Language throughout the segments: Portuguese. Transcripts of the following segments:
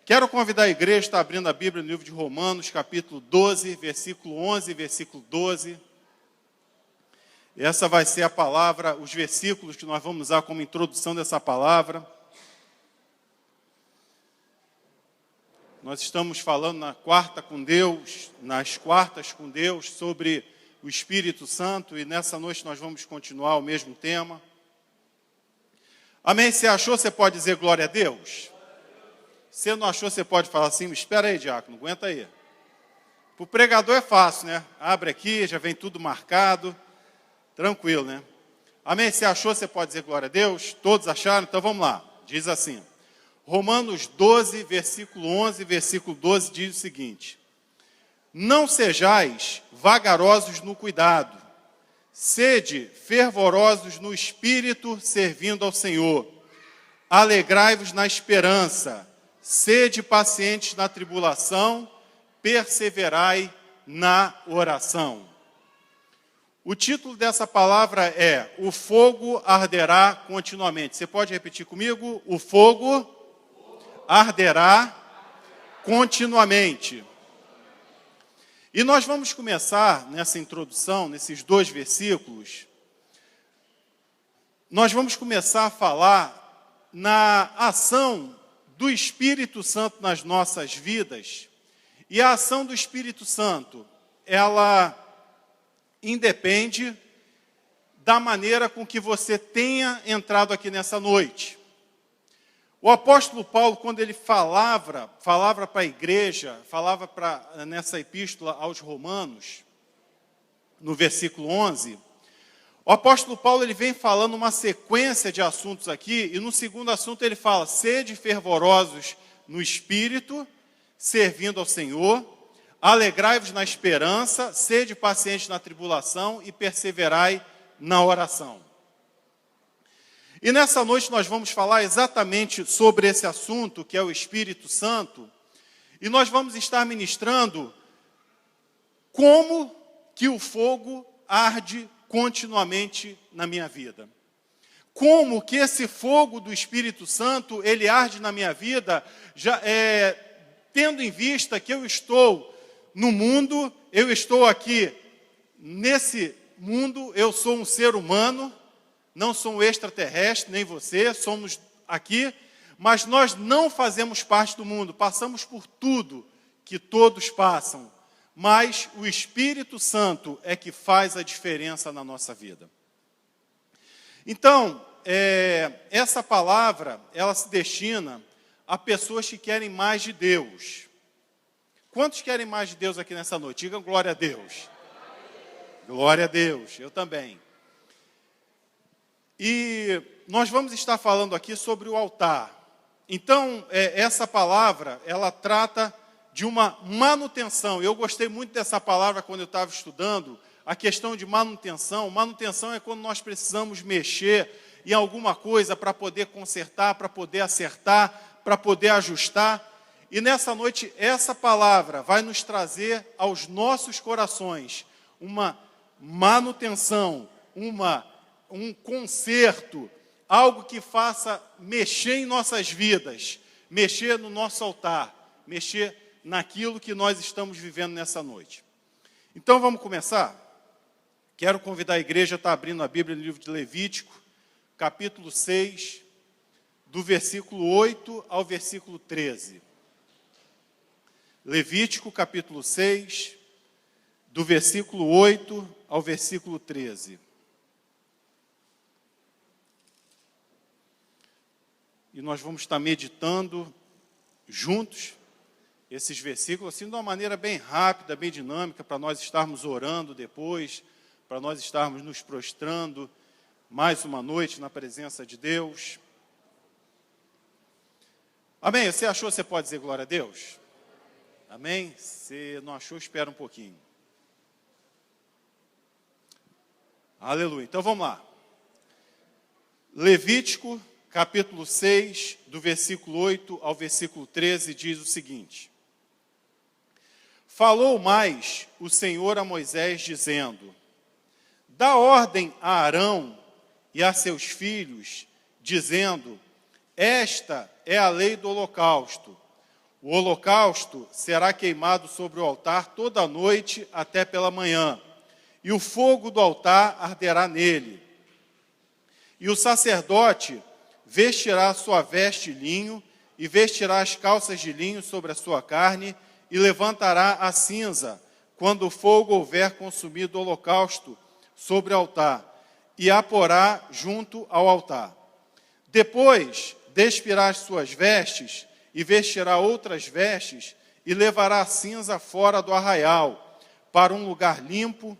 Quero convidar a igreja, está abrindo a Bíblia no livro de Romanos, capítulo 12, versículo 11 e versículo 12. Essa vai ser a palavra, os versículos que nós vamos usar como introdução dessa palavra. Nós estamos falando nas quartas com Deus, sobre o Espírito Santo, e nessa noite nós vamos continuar o mesmo tema. Amém? Se achou, você pode dizer glória a Deus? Se não achou, você pode falar assim, espera aí, diácono, aguenta aí. Para o pregador é fácil, né? Abre aqui, já vem tudo marcado, tranquilo, né? Amém? Se achou, você pode dizer glória a Deus? Todos acharam? Então vamos lá. Diz assim, Romanos 12, versículo 11, versículo 12, diz o seguinte: não sejais vagarosos no cuidado, sede fervorosos no espírito, servindo ao Senhor. Alegrai-vos na esperança, sede pacientes na tribulação, perseverai na oração. O título dessa palavra é: o fogo arderá continuamente. Você pode repetir comigo? O fogo arderá continuamente. E nós vamos começar nessa introdução, nesses dois versículos, nós vamos começar a falar na ação do Espírito Santo nas nossas vidas. E a ação do Espírito Santo, ela independe da maneira com que você tenha entrado aqui nessa noite. O apóstolo Paulo, quando ele falava para a igreja, nessa epístola aos Romanos, no versículo 11, o apóstolo Paulo ele vem falando uma sequência de assuntos aqui, e no segundo assunto ele fala: sede fervorosos no espírito, servindo ao Senhor, alegrai-vos na esperança, sede pacientes na tribulação e perseverai na oração. E nessa noite nós vamos falar exatamente sobre esse assunto, que é o Espírito Santo, e nós vamos estar ministrando como que o fogo arde continuamente na minha vida. Como que esse fogo do Espírito Santo, ele arde na minha vida, tendo em vista que eu estou no mundo, eu estou aqui nesse mundo, eu sou um ser humano, não sou um extraterrestre, nem você, somos aqui, mas nós não fazemos parte do mundo, passamos por tudo que todos passam, mas o Espírito Santo é que faz a diferença na nossa vida. Então, essa palavra, ela se destina a pessoas que querem mais de Deus. Quantos querem mais de Deus aqui nessa noite? Digam glória a Deus. Glória a Deus, eu também. E nós vamos estar falando aqui sobre o altar. Então, essa palavra, ela trata de uma manutenção. Eu gostei muito dessa palavra quando eu estava estudando, a questão de manutenção. Manutenção é quando nós precisamos mexer em alguma coisa para poder consertar, para poder acertar, para poder ajustar. E nessa noite, essa palavra vai nos trazer aos nossos corações uma manutenção, um conserto, algo que faça mexer em nossas vidas, mexer no nosso altar, mexer naquilo que nós estamos vivendo nessa noite. Então vamos começar? Quero convidar a igreja a estar abrindo a Bíblia no livro de Levítico, capítulo 6, do versículo 8 ao versículo 13. Levítico, capítulo 6, do versículo 8 ao versículo 13. E nós vamos estar meditando juntos esses versículos, assim, de uma maneira bem rápida, bem dinâmica, para nós estarmos orando depois, para nós estarmos nos prostrando mais uma noite na presença de Deus. Amém? Você achou, você pode dizer glória a Deus? Amém? Se não achou, espera um pouquinho. Aleluia. Então vamos lá. Levítico, capítulo 6, do versículo 8 ao versículo 13, diz o seguinte: falou mais o Senhor a Moisés, dizendo: dá ordem a Arão e a seus filhos, dizendo: esta é a lei do holocausto. O holocausto será queimado sobre o altar toda a noite até pela manhã, e o fogo do altar arderá nele. E o sacerdote vestirá a sua veste linho, e vestirá as calças de linho sobre a sua carne, e levantará a cinza, quando o fogo houver consumido o holocausto sobre o altar, e a porá junto ao altar. Depois despirá as suas vestes, e vestirá outras vestes, e levará a cinza fora do arraial, para um lugar limpo.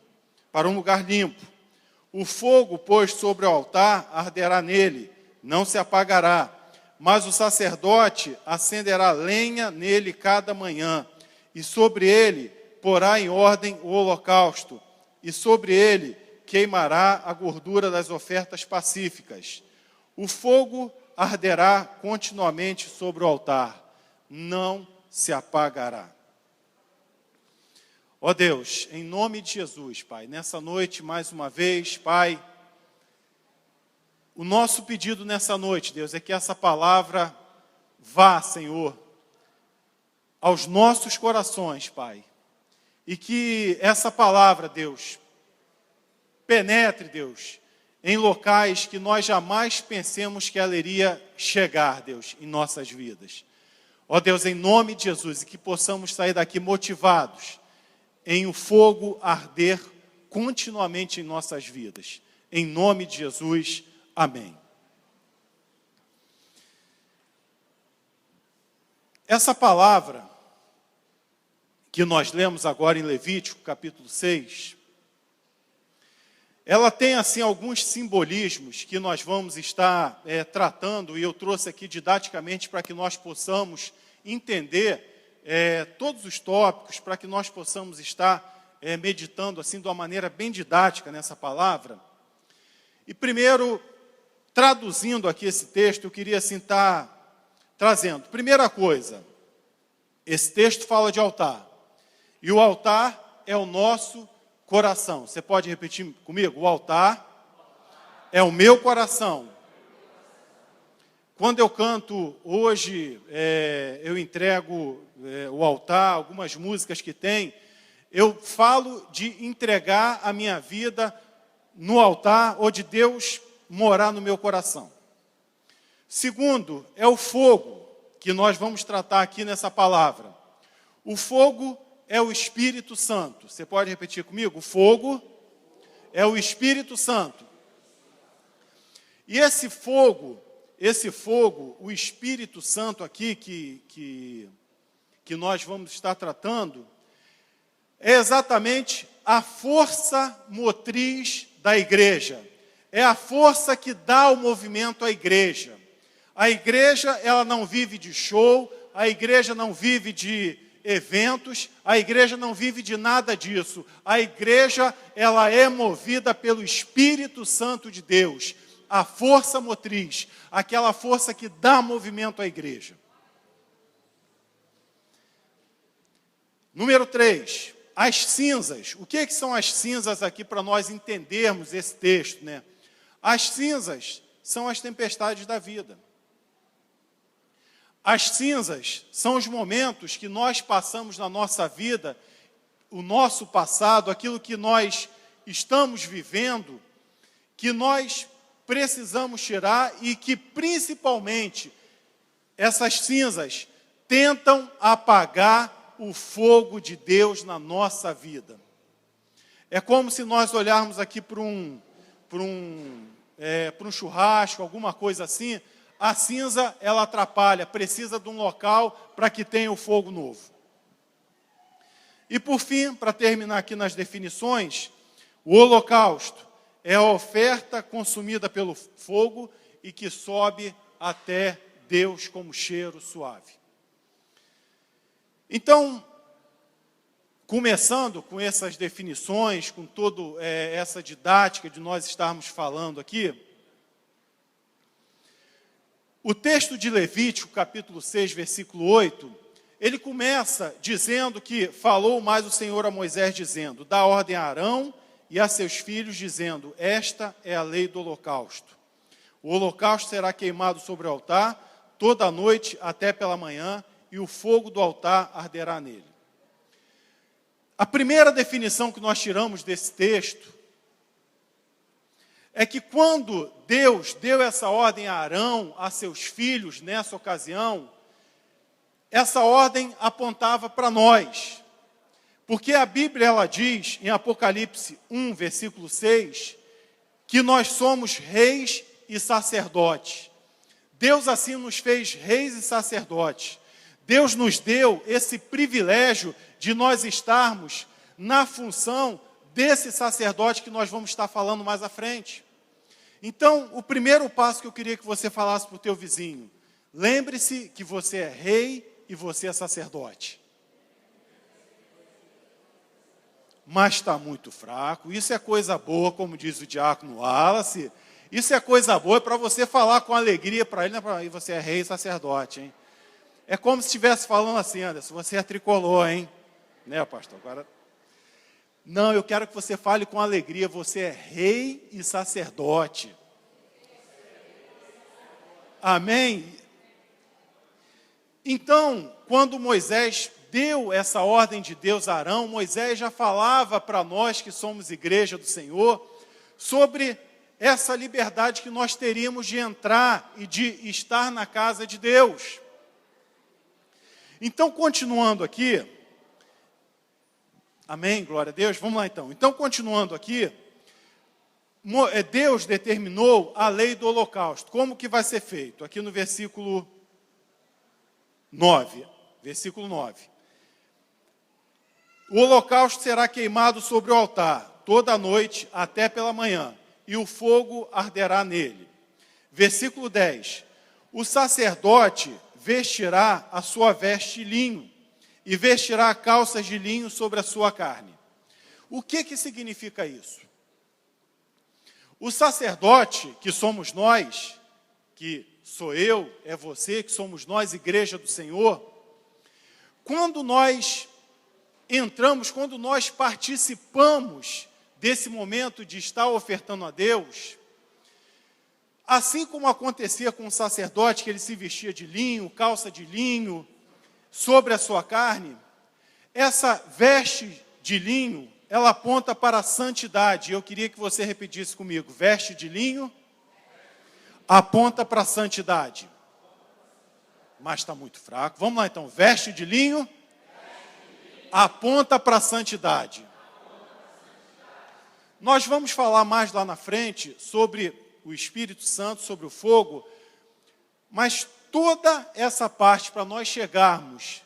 O fogo, pois, sobre o altar arderá nele, não se apagará, mas o sacerdote acenderá lenha nele cada manhã, e sobre ele porá em ordem o holocausto, e sobre ele queimará a gordura das ofertas pacíficas. O fogo arderá continuamente sobre o altar, não se apagará. Ó Deus, em nome de Jesus, Pai, nessa noite, mais uma vez, Pai, o nosso pedido nessa noite, Deus, é que essa palavra vá, Senhor, aos nossos corações, Pai, e que essa palavra, Deus, penetre, Deus, em locais que nós jamais pensemos que ela iria chegar, Deus, em nossas vidas. Ó Deus, em nome de Jesus, e que possamos sair daqui motivados em o fogo arder continuamente em nossas vidas. Em nome de Jesus, amém. Essa palavra que nós lemos agora em Levítico, capítulo 6, ela tem, assim, alguns simbolismos que nós vamos estar tratando, e eu trouxe aqui didaticamente para que nós possamos entender todos os tópicos, para que nós possamos estar meditando, assim, de uma maneira bem didática nessa palavra. E primeiro, traduzindo aqui esse texto, eu queria, assim, estar trazendo. Primeira coisa, esse texto fala de altar, e o altar é o nosso coração. Você pode repetir comigo? O altar é o meu coração. Quando eu canto hoje, eu entrego o altar, algumas músicas que tem, eu falo de entregar a minha vida no altar, ou de Deus morar no meu coração. Segundo, é o fogo, que nós vamos tratar aqui nessa palavra. O fogo é o Espírito Santo. Você pode repetir comigo? O fogo é o Espírito Santo. E esse fogo, o Espírito Santo aqui, que nós vamos estar tratando, é exatamente a força motriz da igreja. É a força que dá o movimento à igreja. A igreja, ela não vive de show, a igreja não vive de eventos, a igreja não vive de nada disso. A igreja, ela é movida pelo Espírito Santo de Deus, a força motriz, aquela força que dá movimento à igreja. Número 3, as cinzas. O que são as cinzas aqui para nós entendermos esse texto, né? As cinzas são as tempestades da vida. As cinzas são os momentos que nós passamos na nossa vida, o nosso passado, aquilo que nós estamos vivendo, que nós precisamos tirar e que, principalmente, essas cinzas tentam apagar o fogo de Deus na nossa vida. É como se nós olharmos aqui para um churrasco, alguma coisa assim. A cinza, ela atrapalha, precisa de um local para que tenha o fogo novo. E por fim, para terminar aqui nas definições, o holocausto é a oferta consumida pelo fogo e que sobe até Deus como cheiro suave. Então, começando com essas definições, com toda essa didática de nós estarmos falando aqui, o texto de Levítico, capítulo 6, versículo 8, ele começa dizendo que falou mais o Senhor a Moisés, dizendo: dá ordem a Arão e a seus filhos, dizendo: esta é a lei do holocausto. O holocausto será queimado sobre o altar toda a noite até pela manhã, e o fogo do altar arderá nele. A primeira definição que nós tiramos desse texto é que quando Deus deu essa ordem a Arão, a seus filhos, nessa ocasião, essa ordem apontava para nós. Porque a Bíblia, ela diz, em Apocalipse 1, versículo 6, que nós somos reis e sacerdotes. Deus assim nos fez reis e sacerdotes. Deus nos deu esse privilégio de nós estarmos na função desse sacerdote que nós vamos estar falando mais à frente. Então, o primeiro passo que eu queria que você falasse para o teu vizinho, lembre-se que você é rei e você é sacerdote. Mas está muito fraco, isso é coisa boa, como diz o diácono Wallace, isso é coisa boa, é para você falar com alegria para ele, não é você é rei e sacerdote, hein? É como se estivesse falando assim, Anderson, você é tricolor, hein? Né, pastor? Agora, não, eu quero que você fale com alegria, você é rei e sacerdote. Amém? Então, quando Moisés deu essa ordem de Deus a Arão, Moisés já falava para nós que somos igreja do Senhor, sobre essa liberdade que nós teríamos de entrar e de estar na casa de Deus. Então, continuando aqui, amém, glória a Deus, vamos lá então. Então, continuando aqui, Deus determinou a lei do holocausto. Como que vai ser feito? Aqui no versículo 9. Versículo 9. O holocausto será queimado sobre o altar, toda a noite até pela manhã, e o fogo arderá nele. Versículo 10. O sacerdote vestirá a sua veste de linho, e vestirá calças de linho sobre a sua carne. O que significa isso? O sacerdote, que somos nós, que sou eu, é você, que somos nós, igreja do Senhor, quando nós entramos, quando nós participamos desse momento de estar ofertando a Deus, assim como acontecia com o sacerdote, que ele se vestia de linho, calça de linho, sobre a sua carne, essa veste de linho, ela aponta para a santidade. Eu queria que você repetisse comigo, veste de linho, aponta para a santidade. Mas está muito fraco. Vamos lá então, veste de linho, aponta para a santidade. Nós vamos falar mais lá na frente sobre o Espírito Santo, sobre o fogo, mas toda essa parte para nós chegarmos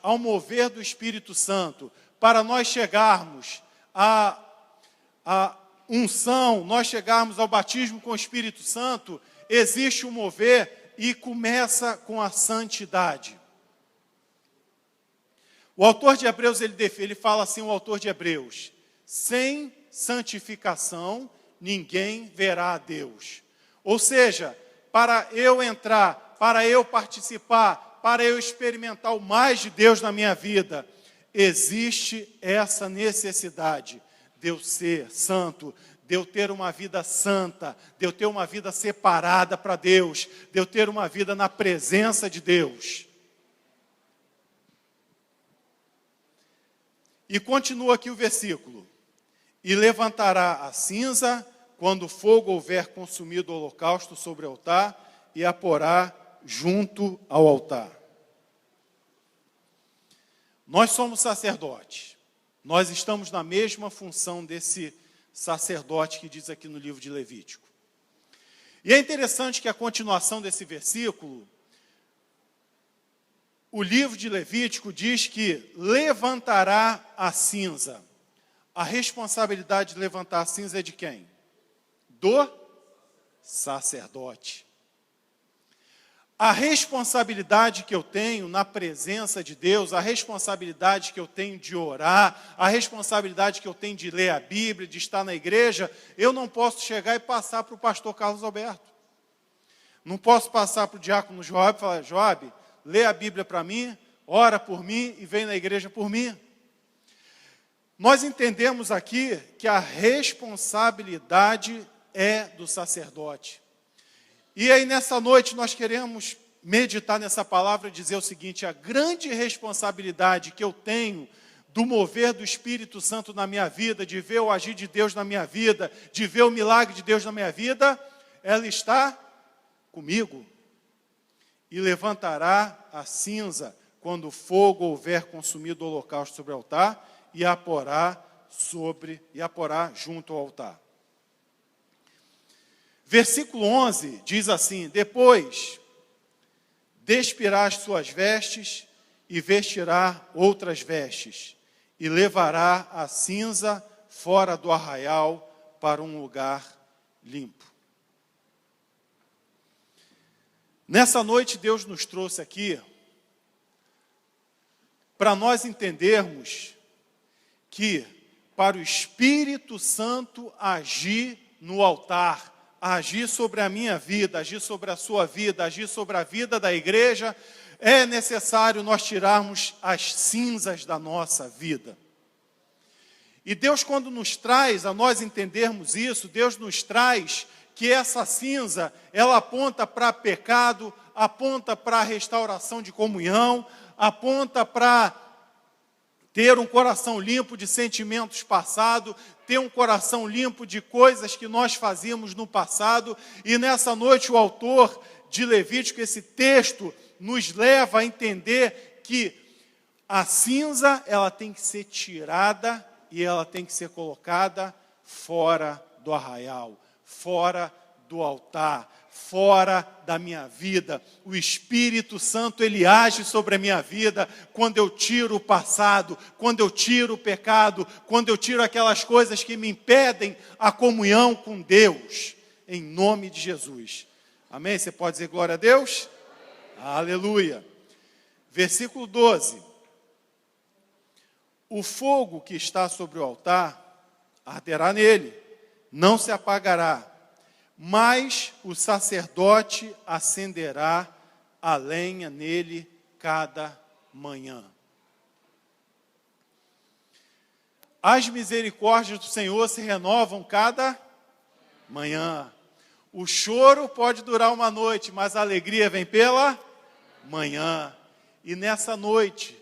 ao mover do Espírito Santo, para nós chegarmos à unção, nós chegarmos ao batismo com o Espírito Santo, existe um mover e começa com a santidade. O autor de Hebreus, ele fala assim, o autor de Hebreus, sem santificação, ninguém verá a Deus. Ou seja, para eu entrar, para eu participar, para eu experimentar o mais de Deus na minha vida, existe essa necessidade de eu ser santo, de eu ter uma vida santa, de eu ter uma vida separada para Deus, de eu ter uma vida na presença de Deus. E continua aqui o versículo. E levantará a cinza quando o fogo houver consumido o holocausto sobre o altar e a porá junto ao altar. Nós somos sacerdotes. Nós estamos na mesma função desse sacerdote que diz aqui no livro de Levítico. E é interessante que a continuação desse versículo, o livro de Levítico diz que levantará a cinza. A responsabilidade de levantar a cinza é de quem? Do sacerdote. A responsabilidade que eu tenho na presença de Deus, a responsabilidade que eu tenho de orar, a responsabilidade que eu tenho de ler a Bíblia, de estar na igreja, eu não posso chegar e passar para o pastor Carlos Alberto. Não posso passar para o diácono Joab e falar, Joab, lê a Bíblia para mim, ora por mim e vem na igreja por mim. Nós entendemos aqui que a responsabilidade é do sacerdote. E aí nessa noite nós queremos meditar nessa palavra e dizer o seguinte: a grande responsabilidade que eu tenho do mover do Espírito Santo na minha vida, de ver o agir de Deus na minha vida, de ver o milagre de Deus na minha vida, ela está comigo. E levantará a cinza quando o fogo houver consumido o holocausto sobre o altar e a porá junto ao altar. Versículo 11 diz assim: depois despirá as suas vestes e vestirá outras vestes, e levará a cinza fora do arraial para um lugar limpo. Nessa noite Deus nos trouxe aqui para nós entendermos que para o Espírito Santo agir no altar, agir sobre a minha vida, agir sobre a sua vida, agir sobre a vida da igreja, é necessário nós tirarmos as cinzas da nossa vida. E Deus, quando nos traz a nós entendermos isso, Deus nos traz que essa cinza, ela aponta para pecado, aponta para a restauração de comunhão, aponta para ter um coração limpo de sentimentos passados, ter um coração limpo de coisas que nós fazíamos no passado. E nessa noite o autor de Levítico, esse texto, nos leva a entender que a cinza, ela tem que ser tirada e ela tem que ser colocada fora do arraial, fora do altar, fora da minha vida. O Espírito Santo, ele age sobre a minha vida quando eu tiro o passado, quando eu tiro o pecado, quando eu tiro aquelas coisas que me impedem a comunhão com Deus, em nome de Jesus. Amém? Você pode dizer glória a Deus? Aleluia. Versículo 12. O fogo que está sobre o altar arderá nele, não se apagará, mas o sacerdote acenderá a lenha nele cada manhã. As misericórdias do Senhor se renovam cada manhã. O choro pode durar uma noite, mas a alegria vem pela manhã. E nessa noite,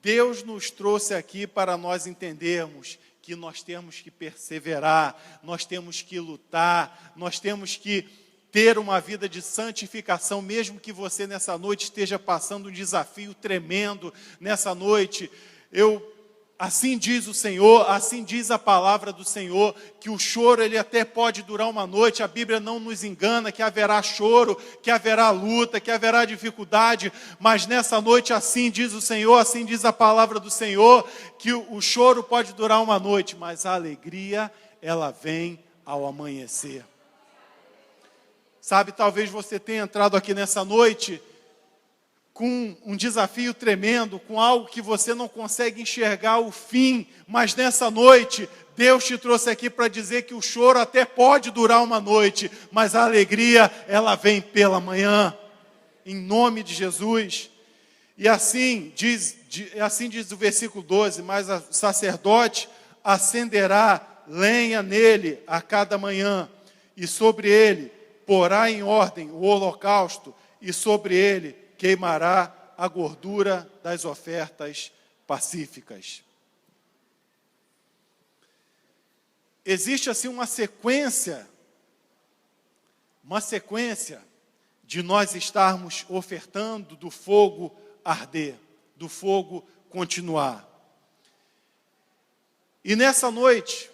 Deus nos trouxe aqui para nós entendermos que nós temos que perseverar, nós temos que lutar, nós temos que ter uma vida de santificação, mesmo que você nessa noite esteja passando um desafio tremendo. Nessa noite, assim diz o Senhor, assim diz a palavra do Senhor, que o choro ele até pode durar uma noite. A Bíblia não nos engana que haverá choro, que haverá luta, que haverá dificuldade, mas nessa noite assim diz o Senhor, assim diz a palavra do Senhor, que o choro pode durar uma noite, mas a alegria, ela vem ao amanhecer. Sabe, talvez você tenha entrado aqui nessa noite com um desafio tremendo, com algo que você não consegue enxergar o fim, mas nessa noite, Deus te trouxe aqui para dizer que o choro até pode durar uma noite, mas a alegria, ela vem pela manhã, em nome de Jesus. E assim diz o versículo 12, mas o sacerdote acenderá lenha nele a cada manhã, e sobre ele porá em ordem o holocausto, e sobre ele queimará a gordura das ofertas pacíficas. Existe assim uma sequência de nós estarmos ofertando, do fogo arder, do fogo continuar. E nessa noite,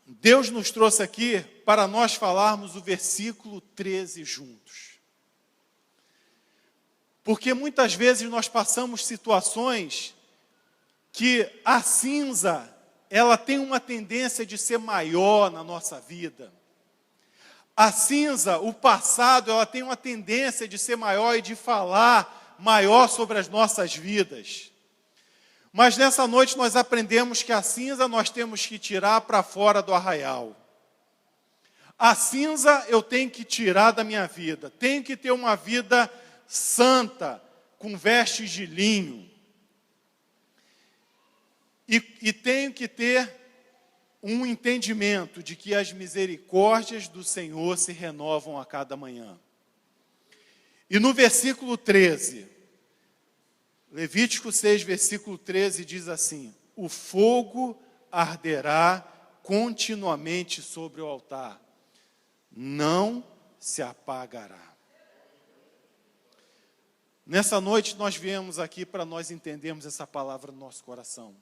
Deus nos trouxe aqui para nós falarmos o versículo 13 juntos. Porque muitas vezes nós passamos situações que a cinza, ela tem uma tendência de ser maior na nossa vida. A cinza, o passado, ela tem uma tendência de ser maior e de falar maior sobre as nossas vidas. Mas nessa noite nós aprendemos que a cinza nós temos que tirar para fora do arraial. A cinza eu tenho que tirar da minha vida. Tenho que ter uma vida santa, com vestes de linho. E tenho que ter um entendimento de que as misericórdias do Senhor se renovam a cada manhã. E no versículo 13, Levítico 6, versículo 13, diz assim: o fogo arderá continuamente sobre o altar, não se apagará. Nessa noite nós viemos aqui para nós entendermos essa palavra no nosso coração.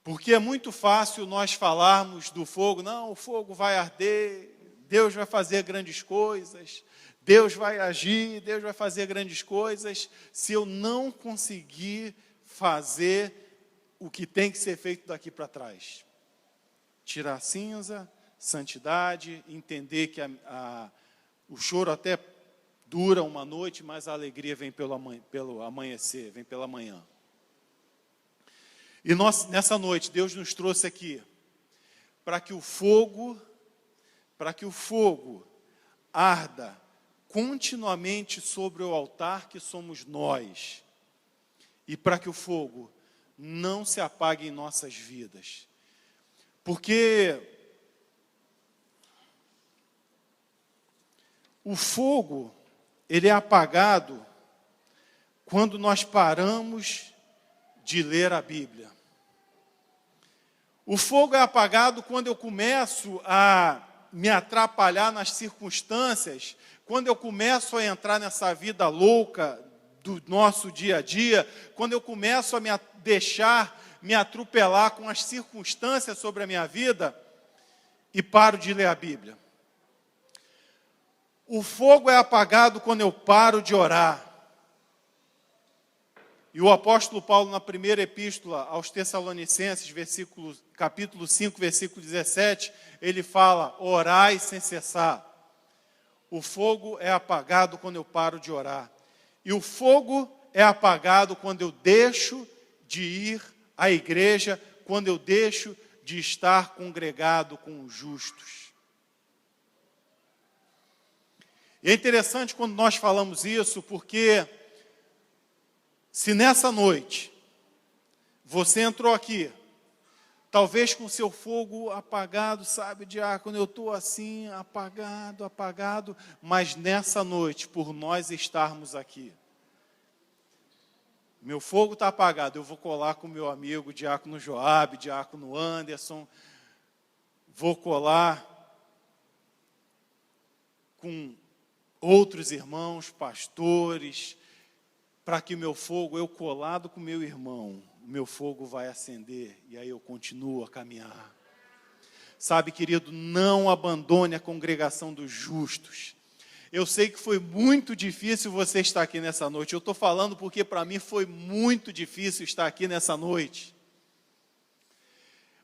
Porque é muito fácil nós falarmos do fogo, não, o fogo vai arder, Deus vai fazer grandes coisas, Deus vai agir, Deus vai fazer grandes coisas, se eu não conseguir fazer o que tem que ser feito daqui para trás. Tirar a cinza, santidade, entender que o choro até dura uma noite, mas a alegria vem pelo amanhecer, vem pela manhã. E nessa noite, Deus nos trouxe aqui para que o fogo arda continuamente sobre o altar que somos nós, e para que o fogo não se apague em nossas vidas. Porque o fogo, ele é apagado quando nós paramos de ler a Bíblia. O fogo é apagado quando eu começo a me atrapalhar nas circunstâncias, quando eu começo a entrar nessa vida louca do nosso dia a dia, quando eu começo a deixar me atropelar com as circunstâncias sobre a minha vida e paro de ler a Bíblia. O fogo é apagado quando eu paro de orar. E o apóstolo Paulo, na primeira epístola aos Tessalonicenses, capítulo 5, versículo 17, ele fala: orai sem cessar. O fogo é apagado quando eu paro de orar. E o fogo é apagado quando eu deixo de ir à igreja, quando eu deixo de estar congregado com os justos. E é interessante quando nós falamos isso, porque se nessa noite você entrou aqui, talvez com seu fogo apagado, sabe, diácono, eu estou assim, apagado, mas nessa noite, por nós estarmos aqui, meu fogo está apagado, eu vou colar com meu amigo, diácono Joabe, diácono Anderson, vou colar com outros irmãos, pastores, para que o meu fogo, eu colado com meu irmão, o meu fogo vai acender, e aí eu continuo a caminhar. Sabe, querido, não abandone a congregação dos justos. Eu sei que foi muito difícil você estar aqui nessa noite. Eu estou falando porque para mim foi muito difícil estar aqui nessa noite.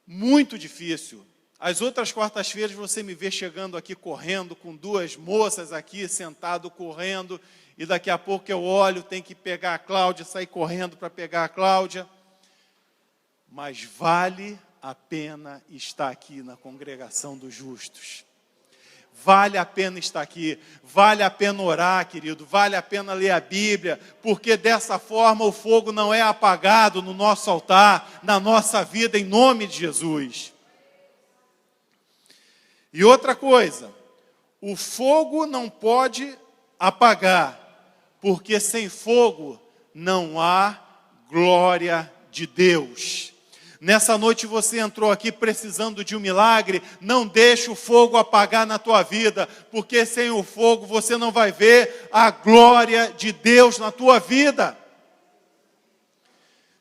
Muito difícil. As outras quartas-feiras você me vê chegando aqui correndo, com duas moças aqui, sentado correndo, e daqui a pouco eu olho, tem que pegar a Cláudia, sair correndo para pegar a Cláudia. Mas vale a pena estar aqui na congregação dos justos. Vale a pena estar aqui, vale a pena orar, querido, vale a pena ler a Bíblia, porque dessa forma o fogo não é apagado no nosso altar, na nossa vida, em nome de Jesus. E outra coisa, o fogo não pode apagar, porque sem fogo não há glória de Deus. Nessa noite você entrou aqui precisando de um milagre, não deixe o fogo apagar na tua vida, porque sem o fogo você não vai ver a glória de Deus na tua vida.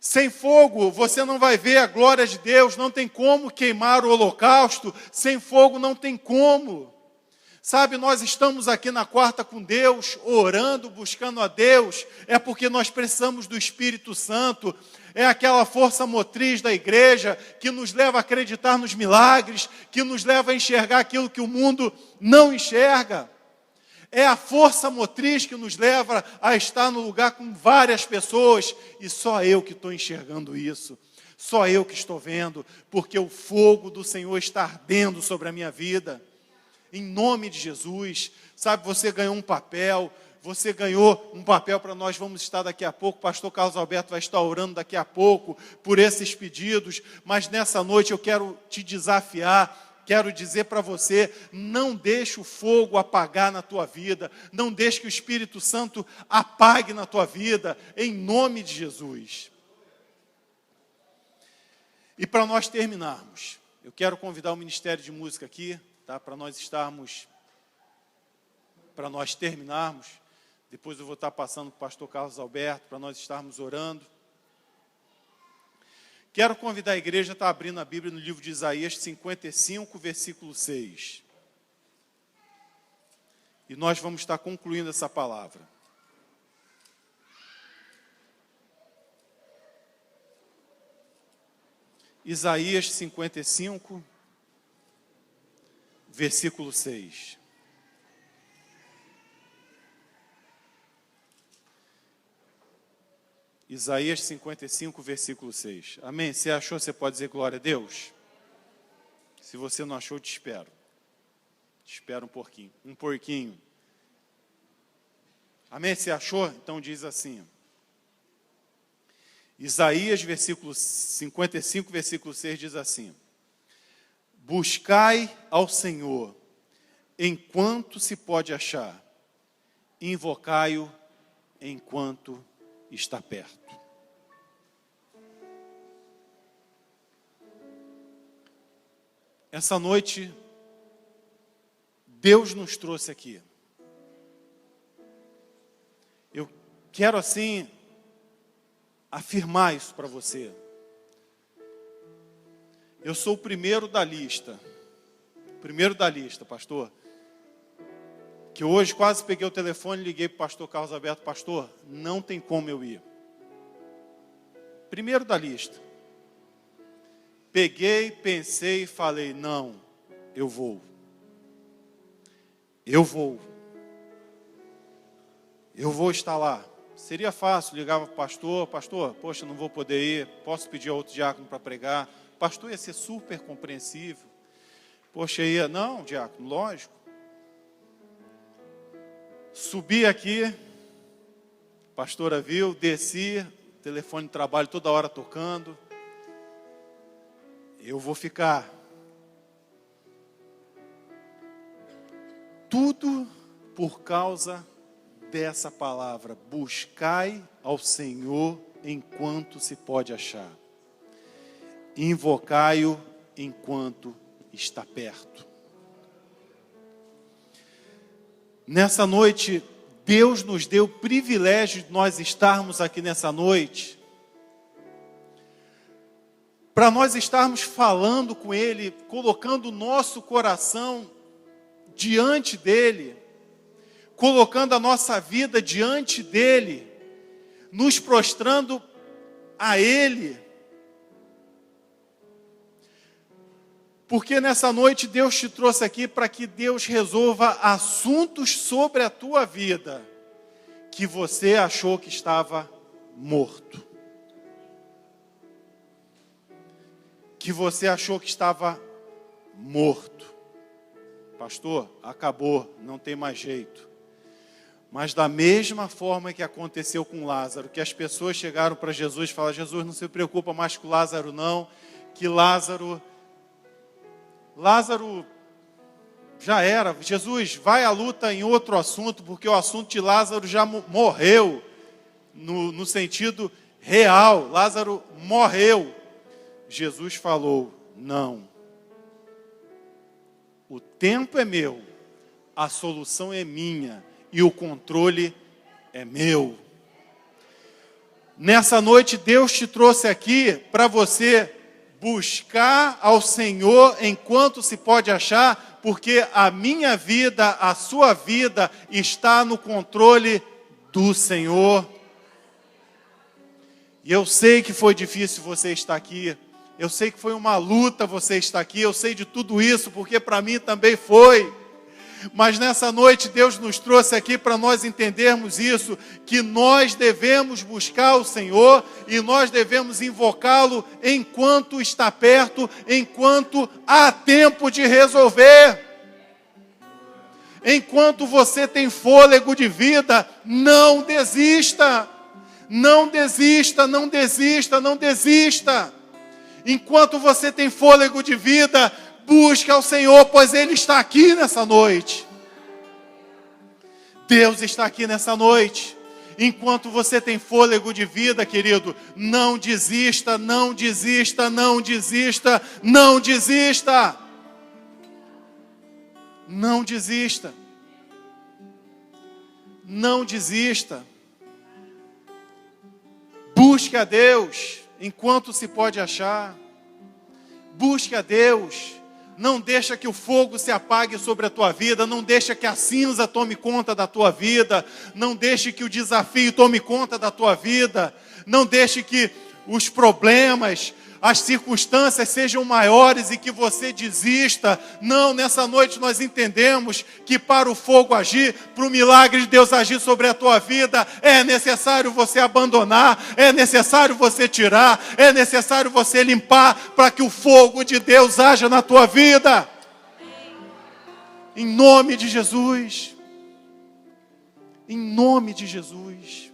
Sem fogo você não vai ver a glória de Deus, não tem como queimar o holocausto, sem fogo não tem como. Sabe, nós estamos aqui na quarta com Deus, orando, buscando a Deus, é porque nós precisamos do Espírito Santo, é aquela força motriz da igreja que nos leva a acreditar nos milagres, que nos leva a enxergar aquilo que o mundo não enxerga. É a força motriz que nos leva a estar no lugar com várias pessoas, e só eu que estou enxergando isso, só eu que estou vendo, porque o fogo do Senhor está ardendo sobre a minha vida. Em nome de Jesus, sabe, você ganhou um papel para nós vamos estar daqui a pouco, o pastor Carlos Alberto vai estar orando daqui a pouco por esses pedidos, mas nessa noite eu quero te desafiar quero dizer para você, não deixe o fogo apagar na tua vida, não deixe que o Espírito Santo apague na tua vida, em nome de Jesus. E para nós terminarmos, eu quero convidar o Ministério de Música aqui, tá? Para nós terminarmos. Depois eu vou estar passando para o pastor Carlos Alberto, para nós estarmos orando. Quero convidar a igreja a estar abrindo a Bíblia no livro de Isaías 55, versículo 6. E nós vamos estar concluindo essa palavra. Isaías 55, versículo 6. Isaías 55, versículo 6. Amém? Se achou, você pode dizer glória a Deus? Se você não achou, te espero. Te espero um pouquinho. Amém? Se achou? Então diz assim. Isaías 55, versículo 6 diz assim. Buscai ao Senhor, enquanto se pode achar. Invocai-o, enquanto está perto. Essa noite, Deus nos trouxe aqui. Eu quero assim afirmar isso para você. Eu sou o primeiro da lista, pastor, que hoje quase peguei o telefone e liguei para o pastor Carlos Alberto. Pastor, não tem como eu ir. Primeiro da lista. Peguei, pensei e falei, não, eu vou. Eu vou estar lá. Seria fácil, ligava para o pastor, poxa, não vou poder ir, posso pedir a outro diácono para pregar. O pastor ia ser super compreensível. Poxa, ia, não, diácono, lógico. Subi aqui, a pastora viu, desci, telefone de trabalho toda hora tocando. Eu vou ficar. Tudo por causa dessa palavra. Buscai ao Senhor enquanto se pode achar. Invocai-o enquanto está perto. Nessa noite, Deus nos deu o privilégio de nós estarmos aqui nessa noite, para nós estarmos falando com Ele, colocando o nosso coração diante dEle, colocando a nossa vida diante dEle, nos prostrando a Ele. Porque nessa noite Deus te trouxe aqui para que Deus resolva assuntos sobre a tua vida que você achou que estava morto. Que você achou que estava morto. Pastor, acabou, não tem mais jeito. Mas da mesma forma que aconteceu com Lázaro, que as pessoas chegaram para Jesus e falaram, Jesus, não se preocupa mais com Lázaro não, que Lázaro já era. Jesus, vai à luta em outro assunto, porque o assunto de Lázaro já morreu, no sentido real. Lázaro morreu. Jesus falou, não. O tempo é meu, a solução é minha e o controle é meu. Nessa noite Deus te trouxe aqui para você buscar ao Senhor enquanto se pode achar, porque a minha vida, a sua vida está no controle do Senhor. E eu sei que foi difícil você estar aqui, eu sei que foi uma luta você estar aqui, eu sei de tudo isso, porque para mim também foi. Mas nessa noite Deus nos trouxe aqui para nós entendermos isso, que nós devemos buscar o Senhor e nós devemos invocá-lo enquanto está perto, enquanto há tempo de resolver. Enquanto você tem fôlego de vida, não desista. Não desista, não desista, não desista. Enquanto você tem fôlego de vida, Busque ao Senhor, pois Ele está aqui nessa noite. Deus está aqui nessa noite. Enquanto você tem fôlego de vida, querido, não desista, não desista, não desista, não desista. Não desista. Não desista. Busque a Deus enquanto se pode achar. Busque a Deus. Não deixa que o fogo se apague sobre a tua vida. Não deixa que a cinza tome conta da tua vida. Não deixe que o desafio tome conta da tua vida. Não deixe que os problemas, as circunstâncias sejam maiores e que você desista. Não, nessa noite nós entendemos que para o fogo agir, para o milagre de Deus agir sobre a tua vida, é necessário você abandonar, é necessário você tirar, é necessário você limpar para que o fogo de Deus haja na tua vida. Em nome de Jesus. Em nome de Jesus.